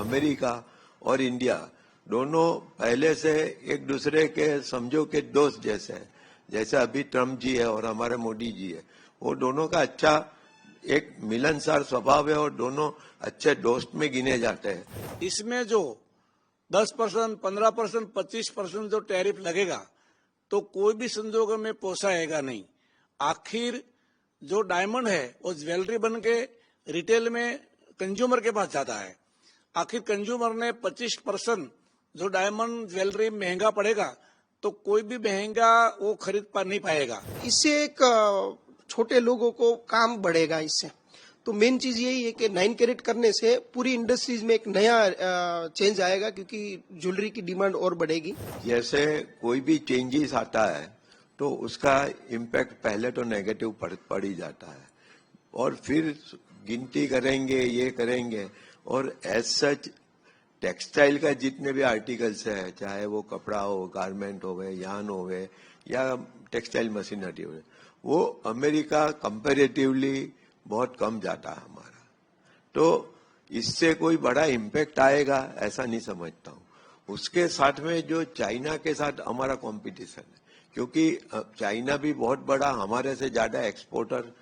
America और India दोनों पहले से एक दूसरे के समझो के दोस्त जैसे हैं। जैसे अभी ट्रम्प जी है और हमारे मोदी जी है, वो दोनों का अच्छा एक मिलनसार स्वभाव है और दोनों अच्छे दोस्त में गिने जाते हैं। इसमें जो 10%, 15%, 25% जो टैरिफ लगेगा तो कोई भी संजोगों में पोसाएगा नहीं। आखिर जो डायमंड है वो ज्वेलरी बन के रिटेल में कंज्यूमर के पास जाता है। आखिर कंज्यूमर ने 25% जो डायमंड ज्वेलरी महंगा पड़ेगा तो कोई भी महंगा वो खरीद नहीं पाएगा। इससे एक छोटे लोगों को काम बढ़ेगा। इससे तो मेन चीज यही है कि 9 कैरेट करने से पूरी इंडस्ट्रीज में एक नया चेंज आएगा, क्योंकि ज्वेलरी की डिमांड और बढ़ेगी। जैसे कोई भी चेंजेस आता है तो उसका इम्पैक्ट पहले तो नेगेटिव पड़ ही जाता है और फिर गिनती करेंगे, ये करेंगे। और एज सच टेक्सटाइल का जितने भी आर्टिकल्स है, चाहे वो कपड़ा हो, गारमेंट हो गए, यान हो गए या टेक्सटाइल मशीनरी हो गए, वो अमेरिका कंपैरेटिवली बहुत कम जाता है हमारा। तो इससे कोई बड़ा इम्पैक्ट आएगा ऐसा नहीं समझता हूँ। उसके साथ में जो चाइना के साथ हमारा कंपटीशन है, क्योंकि चाइना भी बहुत बड़ा हमारे से ज्यादा एक्सपोर्टर,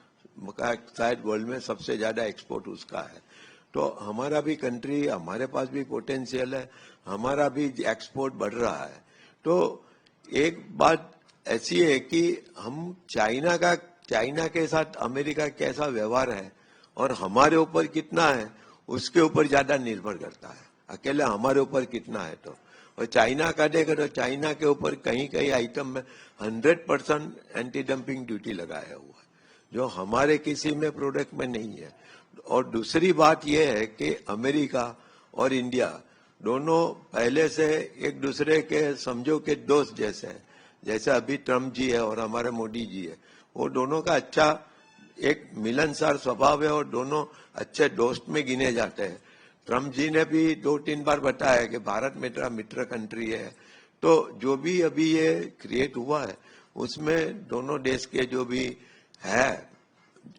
शायद वर्ल्ड में सबसे ज्यादा एक्सपोर्ट उसका है। तो हमारा भी कंट्री, हमारे पास भी पोटेंशियल है, हमारा भी एक्सपोर्ट बढ़ रहा है। तो एक बात ऐसी है कि हम चाइना के साथ अमेरिका कैसा व्यवहार है और हमारे ऊपर कितना है उसके ऊपर ज्यादा निर्भर करता है। अकेले हमारे ऊपर कितना है तो, और चाइना का देखें तो चाइना के ऊपर कहीं कहीं आइटम में 100% एंटी डंपिंग ड्यूटी लगाया हुआ है, जो हमारे किसी में प्रोडक्ट में नहीं है। और दूसरी बात यह है कि अमेरिका और इंडिया दोनों पहले से एक दूसरे के समझो के दोस्त जैसे हैं। जैसे अभी ट्रम्प जी है और हमारे मोदी जी है, वो दोनों का अच्छा एक मिलनसार स्वभाव है और दोनों अच्छे दोस्त में गिने जाते हैं। ट्रम्प जी ने भी 2-3 बार बताया कि भारत मेरा मित्र कंट्री है। तो जो भी अभी ये क्रिएट हुआ है उसमें दोनों देश के जो भी है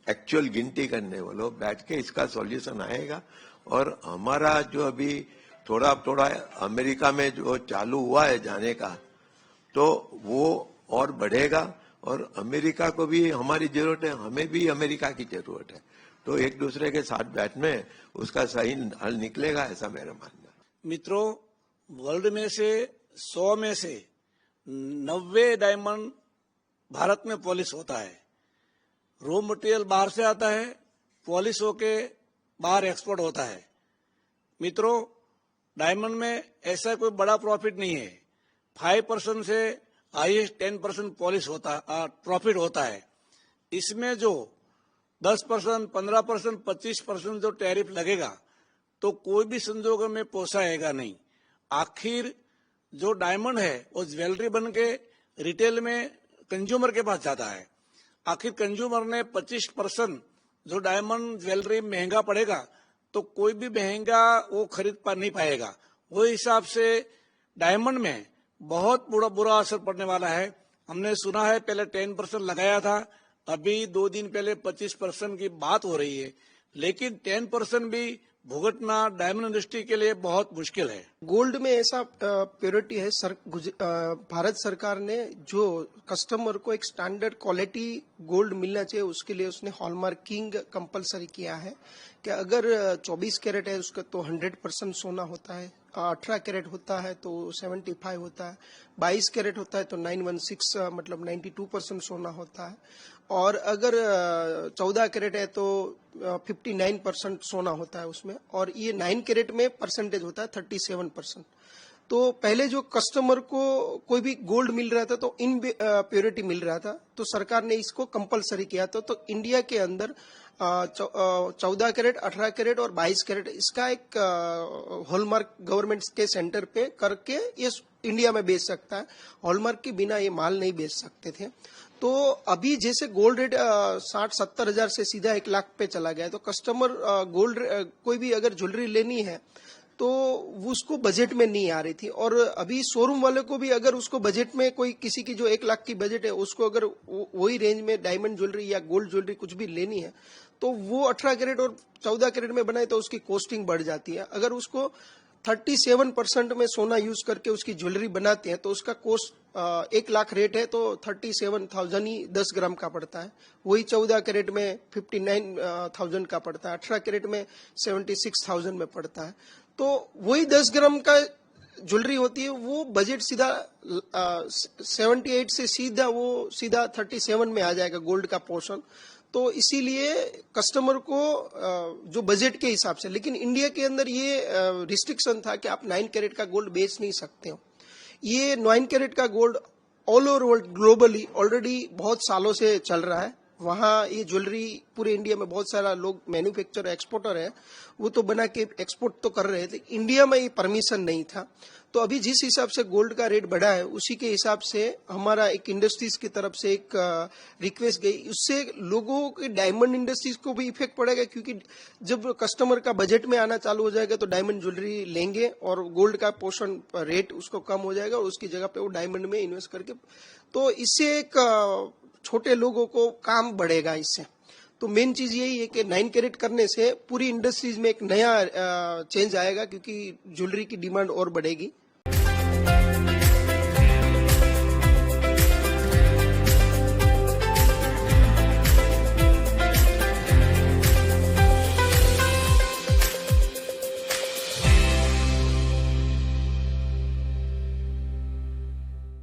एक्चुअल गिनती करने वालों बैठ के इसका सॉल्यूशन आएगा। और हमारा जो अभी थोड़ा थोड़ा अमेरिका में जो चालू हुआ है जाने का, तो वो और बढ़ेगा और अमेरिका को भी हमारी जरूरत है, हमें भी अमेरिका की जरूरत है। तो एक दूसरे के साथ बैठने उसका सही हल निकलेगा, ऐसा मेरा मानना है। मित्रों, वर्ल्ड में से 100 में से 90 डायमंड भारत में पॉलिश होता है। रॉ मटेरियल बाहर से आता है, पॉलिश होके बाहर एक्सपोर्ट होता है। मित्रों, डायमंड में ऐसा कोई बड़ा प्रॉफिट नहीं है। 5% से हाईएस्ट 10% पॉलिश प्रॉफिट होता है। इसमें जो 10%, 15%, 25% जो टैरिफ लगेगा तो कोई भी संजोगों में पोसाएगा नहीं। आखिर जो डायमंड है वो ज्वेलरी बन के रिटेल में कंज्यूमर के पास जाता है। आखिर कंज्यूमर ने 25% जो डायमंड ज्वेलरी महंगा पड़ेगा तो कोई भी महंगा वो खरीद नहीं पाएगा। वो हिसाब से डायमंड में बहुत बुरा असर पड़ने वाला है। हमने सुना है पहले 10% लगाया था, अभी 2 दिन पहले 25% की बात हो रही है, लेकिन 10% भी भुगतना डायमंड इंडस्ट्री के लिए बहुत मुश्किल है। गोल्ड में ऐसा प्योरिटी है, भारत सरकार ने जो कस्टमर को एक स्टैंडर्ड क्वालिटी गोल्ड मिलना चाहिए उसके लिए उसने हॉलमार्किंग कंपलसरी किया है कि अगर 24 कैरेट है उसका तो 100% सोना होता है, 18 कैरेट होता है तो 75 होता है, 22 कैरेट होता है तो 916 मतलब 92% सोना होता है, और अगर 14 कैरेट है तो 59% सोना होता है उसमें, और ये 9 कैरेट में परसेंटेज होता है 37%। तो पहले जो कस्टमर को कोई भी गोल्ड मिल रहा था तो इन प्योरिटी मिल रहा था, तो सरकार ने इसको कंपलसरी किया था। तो इंडिया के अंदर 14 कैरेट, 18 कैरेट और 22 कैरेट इसका एक हॉलमार्क गवर्नमेंट के सेंटर पे करके ये इंडिया में बेच सकता है। हॉलमार्क के बिना ये माल नहीं बेच सकते थे। तो अभी जैसे गोल्ड रेट 60-70 हजार से सीधा 1 लाख पे चला गया है, तो कस्टमर गोल्ड कोई भी अगर ज्वेलरी लेनी है तो वो उसको बजट में नहीं आ रही थी। और अभी शोरूम वाले को भी अगर उसको बजट में कोई किसी की जो 1 लाख की बजट है उसको अगर वही रेंज में डायमंड ज्वेलरी या गोल्ड ज्वेलरी कुछ भी लेनी है तो वो 18 कैरेट और 14 कैरेट में बनाए तो उसकी कॉस्टिंग बढ़ जाती है। अगर उसको 37% में सोना यूज करके उसकी ज्वेलरी बनाते हैं तो उसका कॉस्ट 1 लाख रेट है तो 37,000 ही 10 ग्राम का पड़ता है। वही 14 कैरेट में 59,000 का पड़ता है, 18 कैरेट में 76,000 में पड़ता है। तो वही 10 ग्राम का ज्वेलरी होती है वो बजट सीधा 78 से सीधा 37 में आ जाएगा गोल्ड का पोर्शन। तो इसीलिए कस्टमर को जो बजट के हिसाब से, लेकिन इंडिया के अंदर ये रिस्ट्रिक्शन था कि आप 9 कैरेट का गोल्ड बेच नहीं सकते हो। ये 9 कैरेट का gold all over world globally already बहुत सालों से चल रहा है। वहाँ ये ज्वेलरी पूरे इंडिया में बहुत सारा लोग मैन्युफैक्चर एक्सपोर्टर है, वो तो बना के एक्सपोर्ट तो कर रहे थे। इंडिया में ये परमिशन नहीं था। तो अभी जिस हिसाब से गोल्ड का रेट बढ़ा है उसी के हिसाब से हमारा एक इंडस्ट्रीज की तरफ से एक रिक्वेस्ट गई, उससे लोगों के डायमंड इंडस्ट्रीज को भी इफेक्ट पड़ेगा, क्योंकि जब कस्टमर का बजट में आना चालू हो जाएगा तो डायमंड ज्वेलरी लेंगे और गोल्ड का पोर्शन रेट उसको कम हो जाएगा और उसकी जगह पे वो डायमंड में इन्वेस्ट करके, तो इससे एक छोटे लोगों को काम बढ़ेगा इससे। तो मेन चीज यही है कि 9 कैरेट करने से पूरी इंडस्ट्रीज में एक नया चेंज आएगा, क्योंकि ज्वेलरी की डिमांड और बढ़ेगी।